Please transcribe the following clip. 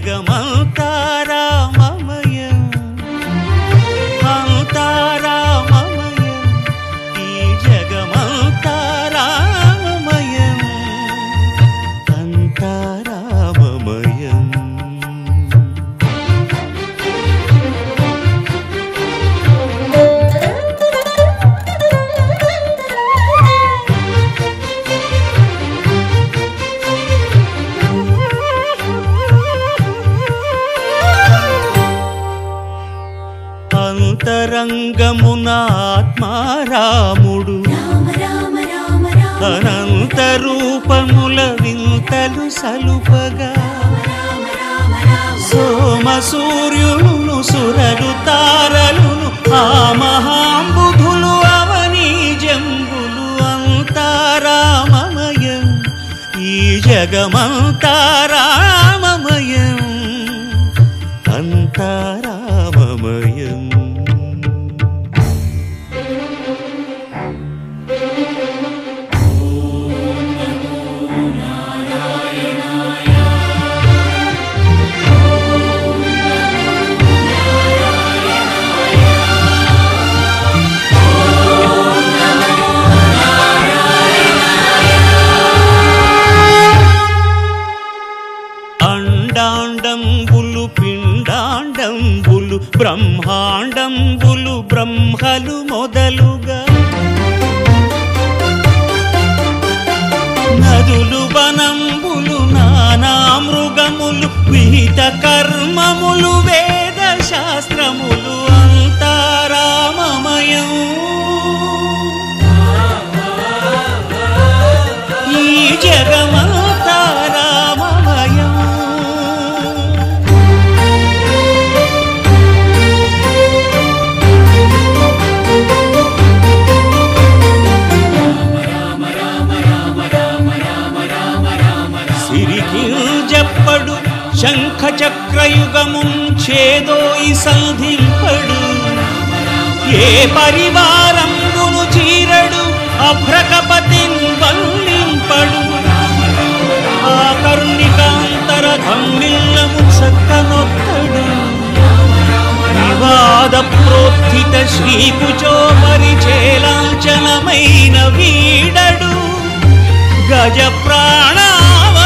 జగమంతా రామమయం అంతా రామమయం ఈ జగమంతా రామమయం అంతా రామమయం అంతరంగమున ఆత్మారాముడు అనంత రూపముల వింతలు సలుపగా సోమ సూర్యులను సురలు తారలును ఆ మహాంబుధులు అవనీ జంబులు అంతా రామమయం ఈ జగమంతా రామమయం అంతా రామమయం అండాండంబులు పిండాండంబులు బ్రహ్మాండంబులు బ్రహ్మలు మొదలుగా నదులు వనంబులు నానా మృగములు విహిత కర్మములు వేద శాస్త్రములు అంతా రామమయం ఈ జగమంతా రామమయం సిరికింజప్పడు శంఖ చక్రయుగముంచేదోయి సంధింపడు ఏ పరివారంబును చీరడు అభ్రకపతిన్ వల్లింపడు ఆ కర్ణికాంతర ధమ్మిల్లము చక్కనొత్తడు వివాద ప్రోత్థిత శ్రీకుచో పరిచేలాంఛనమైన వీడడు గజ ప్రాణావనోత్సాహి